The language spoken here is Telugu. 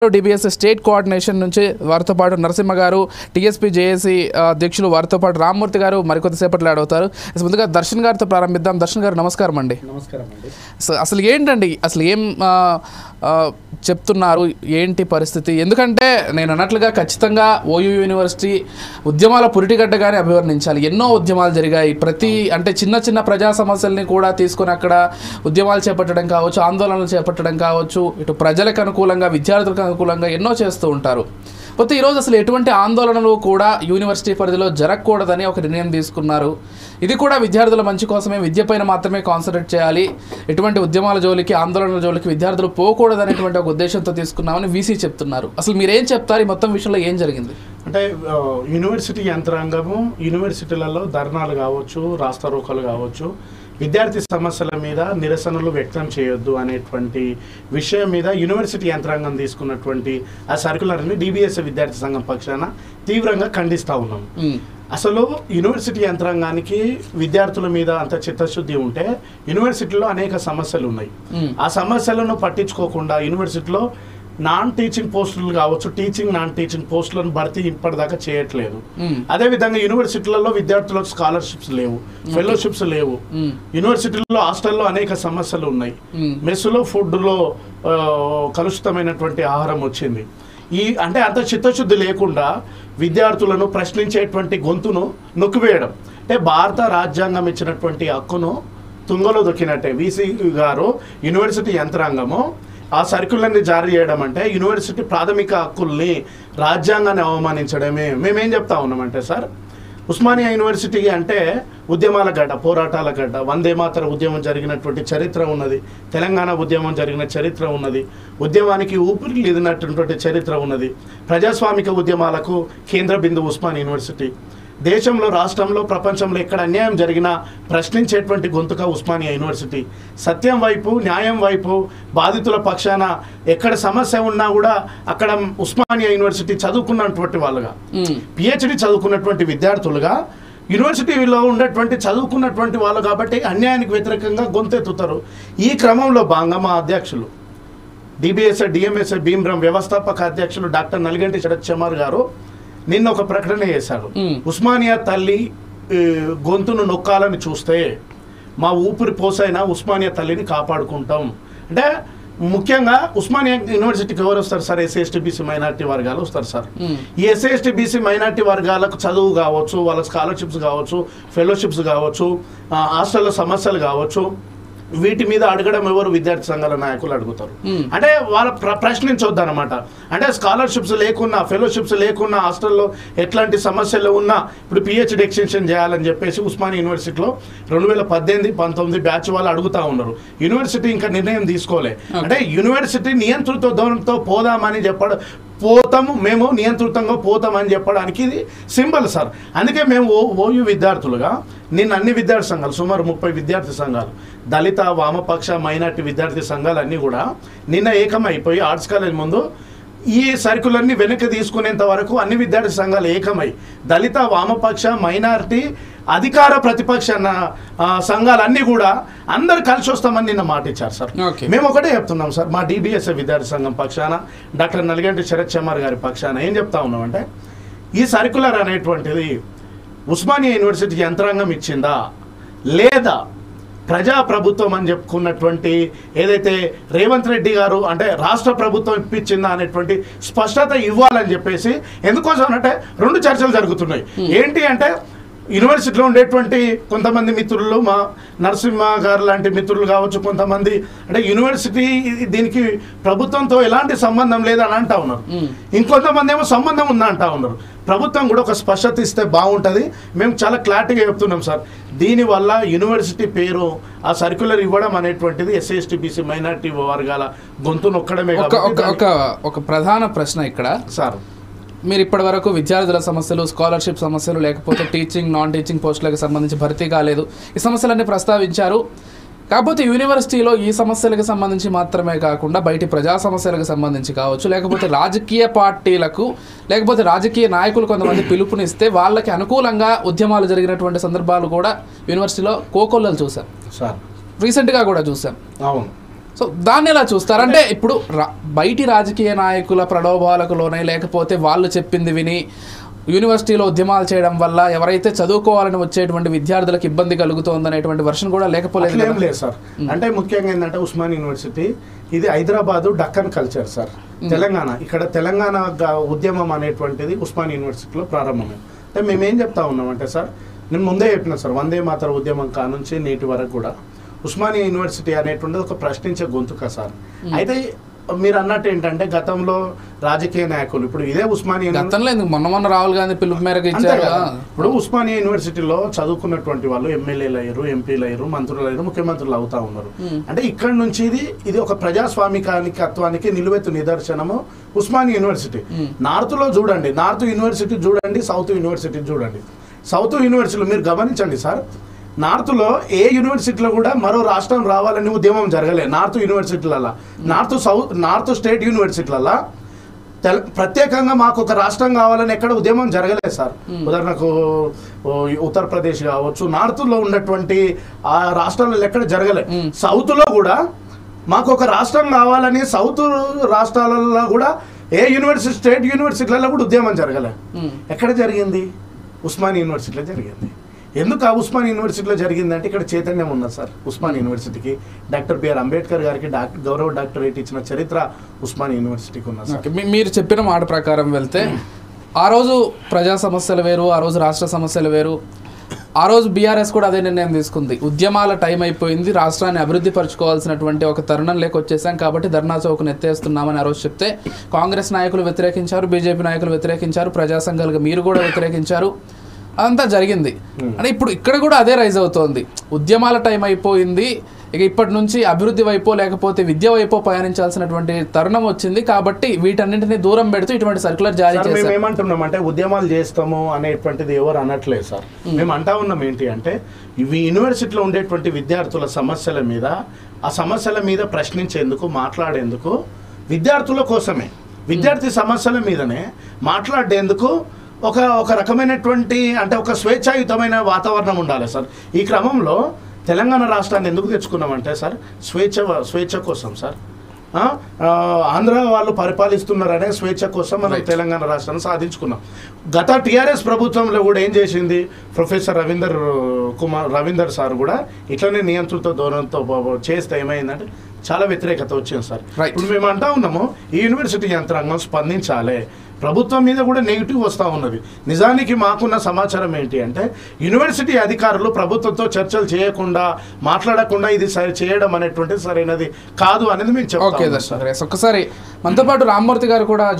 డిబిఎస్ స్టేట్ కోఆర్డినేషన్ నుంచి వారితో పాటు నరసింహ గారు, టీఎస్పీ జేఏసీ అధ్యక్షులు, వారితో పాటు రామ్మూర్తి గారు మరికొద్దిసేపట్లో అవుతారు. ముందుగా దర్శన్ గారితో ప్రారంభిద్దాం. దర్శన్ గారు నమస్కారం అండి. నమస్కారం అండి. అసలు ఏంటండి, అసలు ఏం చెప్తున్నారు, ఏంటి పరిస్థితి? ఎందుకంటే నేను అన్నట్లుగా ఖచ్చితంగా ఓయూ యూనివర్సిటీ ఉద్యమాల పురిటిగడ్డగానే అభివర్ణించాలి. ఎన్నో ఉద్యమాలు జరిగాయి. అంటే చిన్న చిన్న ప్రజా సమస్యల్ని కూడా తీసుకొని అక్కడ ఉద్యమాలు చేపట్టడం కావచ్చు, ఆందోళనలు చేపట్టడం కావచ్చు, ఇటు ప్రజలకు అనుకూలంగా, విద్యార్థులకు అనుకూలంగా ఎన్నో చేస్తూ ఉంటారు. పోతే ఈరోజు అసలు ఎటువంటి ఆందోళనలు కూడా యూనివర్సిటీ పరిధిలో జరగకూడదని ఒక నిర్ణయం తీసుకున్నారు. ఇది కూడా విద్యార్థుల మంచి కోసమే, విద్యపైన మాత్రమే కాన్సన్ట్రేట్ చేయాలి, ఎటువంటి ఉద్యమాల జోలికి, ఆందోళనల జోలికి విద్యార్థులు పోకూడదనేటువంటి ఒక ఉద్దేశంతో తీసుకున్నామని వీసీ చెప్తున్నారు. అసలు మీరేం చెప్తారు? ఈ మొత్తం విషయంలో ఏం జరిగింది? అంటే యూనివర్సిటీ యంత్రాంగము యూనివర్సిటీలలో ధర్నాలు కావచ్చు, రాస్తారోకోలు కావచ్చు, విద్యార్థి సమస్యల మీద నిరసనలు వ్యక్తం చేయొద్దు అనేటువంటి విషయం మీద యూనివర్సిటీ యంత్రాంగం తీసుకున్నటువంటి ఆ సర్కులర్ని డిబిఎస్ విద్యార్థి సంఘం పక్షాన తీవ్రంగా ఖండిస్తూ ఉన్నాం. అసలు యూనివర్సిటీ యంత్రాంగానికి విద్యార్థుల మీద అంత చిత్తశుద్ధి ఉంటే యూనివర్సిటీలో అనేక సమస్యలు ఉన్నాయి. ఆ సమస్యలను పట్టించుకోకుండా యూనివర్సిటీలో నాన్ టీచింగ్ పోస్టులు కావచ్చు, టీచింగ్ నాన్ టీచింగ్ పోస్టులను భర్తీ ఇప్పటిదాకా చేయట్లేదు. అదేవిధంగా యూనివర్సిటీలలో విద్యార్థులకు స్కాలర్షిప్స్ లేవు, ఫెలోషిప్స్ లేవు. యూనివర్సిటీలో హాస్టల్లో అనేక సమస్యలు ఉన్నాయి. మెస్సులో ఫుడ్లో కలుషితమైనటువంటి ఆహారం వచ్చింది. అంటే అంత చిత్తశుద్ధి లేకుండా విద్యార్థులను ప్రశ్నించేటువంటి గొంతును నొక్కివేయడం, అంటే భారత రాజ్యాంగం ఇచ్చినటువంటి హక్కును తుంగలో దొక్కినట్టే. వీసీ గారు యూనివర్సిటీ యంత్రాంగము ఆ సర్కులర్ని జారీ చేయడం అంటే యూనివర్సిటీ ప్రాథమిక హక్కుల్ని, రాజ్యాంగాన్ని అవమానించడమే. మేమేం చెప్తా ఉన్నామంటే సార్, ఉస్మానియా యూనివర్సిటీ అంటే ఉద్యమాల గడ్డ, పోరాటాల గడ్డ. వందే మాతర ఉద్యమం జరిగినటువంటి చరిత్ర ఉన్నది, తెలంగాణ ఉద్యమం జరిగిన చరిత్ర ఉన్నది, ఉద్యమానికి ఊపిరి లేదినటువంటి చరిత్ర ఉన్నది. ప్రజాస్వామిక ఉద్యమాలకు కేంద్ర బిందువు ఉస్మానియా యూనివర్సిటీ. దేశంలో, రాష్ట్రంలో, ప్రపంచంలో ఎక్కడ అన్యాయం జరిగినా ప్రశ్నించేటువంటి గొంతుక ఉస్మానియా యూనివర్సిటీ. సత్యం వైపు, న్యాయం వైపు, బాధితుల పక్షాన ఎక్కడ సమస్య ఉన్నా కూడా అక్కడ ఉస్మానియా యూనివర్సిటీ చదువుకున్నటువంటి వాళ్ళుగా, పిహెచ్డి చదువుకున్నటువంటి విద్యార్థులుగా యూనివర్సిటీలో ఉన్నటువంటి చదువుకున్నటువంటి వాళ్ళు కాబట్టి అన్యాయానికి వ్యతిరేకంగా గొంతెత్తుతారు. ఈ క్రమంలో భాగంగా మా అధ్యక్షులు డిబిఎస్ డిఎంఎస్ భీమ్రామ్ వ్యవస్థాపక అధ్యక్షులు డాక్టర్ నలిగంటి శరత్ చమార్ గారు నిన్న ఒక ప్రకటన చేశారు. ఉస్మానియా తల్లి గొంతును నొక్కాలని చూస్తే మా ఊపిరి పోసైనా ఉస్మానియా తల్లిని కాపాడుకుంటాం. అంటే ముఖ్యంగా ఉస్మానియా యూనివర్సిటీకి ఎవరు వస్తారు సార్? ఎస్సీ/ఎస్టీ/బీసీ మైనార్టీ వర్గాలు వస్తారు సార్. ఈ ఎస్సీ/ఎస్టీ/బీసీ మైనార్టీ వర్గాలకు చదువు కావచ్చు, వాళ్ళ స్కాలర్షిప్స్ కావచ్చు, ఫెలోషిప్స్ కావచ్చు, హాస్టల్లో సమస్యలు కావచ్చు, వీటి మీద అడగడం ఎవరు? విద్యార్థి సంఘాల నాయకులు అడుగుతారు. అంటే వాళ్ళ ప్రశ్నించొద్దు అనమాట. అంటే స్కాలర్షిప్స్ లేకున్నా, ఫెలోషిప్స్ లేకున్నా, హాస్టల్లో ఎట్లాంటి సమస్యలు ఉన్నా ఇప్పుడు పిహెచ్డి ఎక్స్టెన్షన్ చేయాలని చెప్పేసి ఉస్మానియా యూనివర్సిటీలో 2018-19 బ్యాచ్ వాళ్ళు అడుగుతా ఉన్నారు. యూనివర్సిటీ ఇంకా నిర్ణయం తీసుకోలే. అంటే యూనివర్సిటీ నియంత్రిత ధోరణితో పోదామని చెప్పడం, మేము నియంత్రితంగా పోతామని చెప్పడానికి ఇది సింబల్ సార్. అందుకే మేము ఓయూ విద్యార్థులుగా నిన్న అన్ని విద్యార్థి సంఘాలు, సుమారు 30 విద్యార్థి సంఘాలు, దళిత, వామపక్ష, మైనార్టీ విద్యార్థి సంఘాలు అన్నీ కూడా నిన్న ఏకమైపోయి ఆర్ట్స్ కాలేజ్ ముందు ఈ సర్కులర్ని వెనక్కి తీసుకునేంత వరకు అన్ని విద్యార్థి సంఘాలు ఏకమై దళిత, వామపక్ష, మైనార్టీ, అధికార, ప్రతిపక్ష సంఘాలన్నీ కూడా అందరు కలిసి వస్తామని నిన్న మాట ఇచ్చారు సార్. మేము ఒకటే చెప్తున్నాం సార్, మా డిబిఎస్ విద్యార్థి సంఘం పక్షాన, డాక్టర్ నలిగంటి శరత్ చమార్ గారి పక్షాన ఏం చెప్తా ఉన్నామంటే, ఈ సర్కులర్ అనేటువంటిది ఉస్మానియా యూనివర్సిటీ యంత్రాంగం ఇచ్చిందా లేదా ప్రజాప్రభుత్వం అని చెప్పుకున్నటువంటి ఏదైతే రేవంత్ రెడ్డి గారు అంటే రాష్ట్ర ప్రభుత్వం ఇప్పించిందా అనేటువంటి స్పష్టత ఇవ్వాలని చెప్పేసి. ఎందుకోసం అంటే 2 చర్చలు జరుగుతున్నాయి. ఏంటి అంటే యూనివర్సిటీలో ఉండేటువంటి కొంతమంది మిత్రులు, మా నరసింహ గారు లాంటి మిత్రులు కావచ్చు, కొంతమంది అంటే యూనివర్సిటీ దీనికి ప్రభుత్వంతో ఎలాంటి సంబంధం లేదని అంటా ఉన్నారు. ఇంకొంతమంది ఏమో సంబంధం ఉందా అంటా ఉన్నారు. ప్రభుత్వం కూడా ఒక స్పష్టత ఇస్తే బాగుంటుంది. మేము చాలా క్లారిటీగా చెప్తున్నాం సార్. దీనివల్ల యూనివర్సిటీ పేరు ఆ సర్క్యులర్ ఇవ్వడం అనేటువంటిది ఎస్సీ/ఎస్టీ/బీసీ మైనార్టీ వర్గాల గొంతు నొక్కడమే. ఒక ప్రధాన ప్రశ్న ఇక్కడ సార్, మీరు ఇప్పటి వరకు విద్యార్థుల సమస్యలు, స్కాలర్షిప్ సమస్యలు, లేకపోతే టీచింగ్ నాన్ టీచింగ్ పోస్టులకు సంబంధించి భర్తీ కాలేదు, ఈ సమస్యలన్నీ ప్రస్తావించారు. కాకపోతే యూనివర్సిటీలో ఈ సమస్యలకు సంబంధించి మాత్రమే కాకుండా బయటి ప్రజా సమస్యలకు సంబంధించి కావచ్చు, లేకపోతే రాజకీయ పార్టీలకు, లేకపోతే రాజకీయ నాయకులు కొంతమంది పిలుపునిస్తే వాళ్ళకి అనుకూలంగా ఉద్యమాలు జరిగినటువంటి సందర్భాలు కూడా యూనివర్సిటీలో కోకొల్లలు చూసాం సార్. రీసెంట్గా కూడా చూసాం. అవును. సో దాన్ని ఎలా చూస్తారు? అంటే ఇప్పుడు బయటి రాజకీయ నాయకుల ప్రలోభాలకు లోనే, లేకపోతే వాళ్ళు చెప్పింది విని యూనివర్సిటీలో ఉద్యమాలు చేయడం వల్ల ఎవరైతే చదువుకోవాలని వచ్చేటువంటి విద్యార్థులకు ఇబ్బంది కలుగుతోంది అనేటువంటి వర్షన్ కూడా లేకపోలేదు లేదు సార్. అంటే ముఖ్యంగా ఏంటంటే ఉస్మాన్ యూనివర్సిటీ ఇది హైదరాబాదు డక్కన్ కల్చర్ సార్. తెలంగాణ ఇక్కడ తెలంగాణ ఉద్యమం అనేటువంటిది ఉస్మాన్ యూనివర్సిటీలో ప్రారంభమైంది. అంటే మేమేం చెప్తా ఉన్నామంటే సార్, నేను ముందే చెప్పిన సార్, వందే మాతర ఉద్యమం కానుంచి నేటి వరకు కూడా ఉస్మానియా యూనివర్సిటీ అనేటువంటిది ఒక ప్రశ్నించే గొంతుక సార్. అయితే మీరు అన్నట్టు ఏంటంటే గతంలో రాజకీయ నాయకులు ఇప్పుడు ఇదే ఉస్మానియా మొన్న రాహుల్ గాంధీ పిలుపు మేరకు ఇచ్చారు. ఇప్పుడు ఉస్మానియా యూనివర్సిటీలో చదువుకున్నటువంటి వాళ్ళు ఎమ్మెల్యేలు అయ్యారు, ఎంపీలు అయ్యారు, మంత్రులు అయ్యారు, ముఖ్యమంత్రులు అవుతా ఉన్నారు. అంటే ఇక్కడ నుంచి ఇది ఒక ప్రజాస్వామికత్వానికి నిలువెత్తు నిదర్శనము ఉస్మానియా యూనివర్సిటీ. నార్త్ లో చూడండి, నార్త్ యూనివర్సిటీ చూడండి, సౌత్ యూనివర్సిటీ చూడండి. సౌత్ యూనివర్సిటీలో మీరు గమనించండి సార్, నార్త్లో ఏ యూనివర్సిటీలో కూడా మరో రాష్ట్రం రావాలని ఉద్యమం జరగలేదు. నార్త్ యూనివర్సిటీలలో, నార్త్ స్టేట్ యూనివర్సిటీలలో ప్రత్యేకంగా మాకు ఒక రాష్ట్రం కావాలని ఎక్కడ ఉద్యమం జరగలేదు సార్. ఉదాహరణకు ఉత్తరప్రదేశ్ కావచ్చు, నార్త్లో ఉన్నటువంటి ఆ రాష్ట్రాలలో ఎక్కడ జరగలేదు. సౌత్లో కూడా మాకు ఒక రాష్ట్రం కావాలని సౌత్ రాష్ట్రాలలో కూడా ఏ యూనివర్సిటీ స్టేట్ యూనివర్సిటీలలో కూడా ఉద్యమం జరగలేదు. ఎక్కడ జరిగింది? ఉస్మాన్ యూనివర్సిటీలో జరిగింది. ఎందుకు ఆ ఉస్మాన్ యూనివర్సిటీలో జరిగిందంటే ఇక్కడ చైతన్యం ఉన్నది సార్. ఉస్మాన్ యూనివర్సిటీకి డాక్టర్ బిఆర్ అంబేద్కర్ గారికి గౌరవ డాక్టరేట్ ఇచ్చిన చరిత్ర ఉస్మాన్ యూనివర్సిటీకి ఉన్నది సార్. మీరు చెప్పిన మాట ప్రకారం వెళ్తే ఆ రోజు ప్రజా సమస్యలు వేరు, ఆ రోజు రాష్ట్ర సమస్యలు వేరు. ఆ రోజు బీఆర్ఎస్ కూడా అదే నిర్ణయం తీసుకుంది. ఉద్యమాల టైం అయిపోయింది, రాష్ట్రాన్ని అభివృద్ధి పరచుకోవాల్సినటువంటి ఒక తరుణం లేకొచ్చేసాం కాబట్టి ధర్నా చౌక్ను ఎత్తేస్తున్నామని ఆ రోజు చెప్తే కాంగ్రెస్ నాయకులు వ్యతిరేకించారు, బీజేపీ నాయకులు వ్యతిరేకించారు, ప్రజా సంఘాలుగా మీరు కూడా వ్యతిరేకించారు. అదంతా జరిగింది. అంటే ఇప్పుడు ఇక్కడ కూడా అదే రైజ్ అవుతోంది. ఉద్యమాల టైం అయిపోయింది, ఇక ఇప్పటి నుంచి అభివృద్ధి వైపో లేకపోతే విద్య వైపో పయనించాల్సినటువంటి తరుణం వచ్చింది కాబట్టి వీటన్నింటినీ దూరం పెడుతూ ఇటువంటి సర్క్యులర్ జారీ చేశారు. మేము ఏమంటున్నాం అంటే ఉద్యమాలు చేస్తాము అనేటువంటిది ఎవరు అనట్లేదు సార్. మేము అంటా ఉన్నాం ఏంటి అంటే ఇవి యూనివర్సిటీలో ఉండేటువంటి విద్యార్థుల సమస్యల మీద, ఆ సమస్యల మీద ప్రశ్నించేందుకు, మాట్లాడేందుకు, విద్యార్థుల కోసమే, విద్యార్థి సమస్యల మీదనే మాట్లాడేందుకు ఒక రకమైనటువంటి అంటే ఒక స్వేచ్ఛాయుతమైన వాతావరణం ఉండాలి సార్. ఈ క్రమంలో తెలంగాణ రాష్ట్రాన్ని ఎందుకు తెచ్చుకున్నామంటే సార్ స్వేచ్ఛ కోసం సార్. ఆంధ్ర వాళ్ళు పరిపాలిస్తున్నారనే స్వేచ్ఛ కోసం మనం తెలంగాణ రాష్ట్రాన్ని సాధించుకున్నాం. గత టీఆర్ఎస్ ప్రభుత్వంలో కూడా ఏం చేసింది, ప్రొఫెసర్ రవీందర్ సార్ కూడా ఇట్లనే నియంత్రిత ధోరణితో చేస్తే ఏమైందంటే చాలా వ్యతిరేకత వచ్చింది సార్. ఇప్పుడు మేము అంటా ఉన్నాము ఈ యూనివర్సిటీ యంత్రాంగం స్పందించాలి. ప్రభుత్వం మీద కూడా నెగిటివ్ వస్తూ ఉన్నది. నిజానికి మాకున్న సమాచారం ఏంటి అంటే యూనివర్సిటీ అధికారులు ప్రభుత్వంతో చర్చలు చేయకుండా, మాట్లాడకుండా ఇది చేయడం అనేటువంటిది సరైనది కాదు అనేది మేము చెప్తాం. ఒకసారి మనతో పాటు రామ్మూర్తి గారు కూడా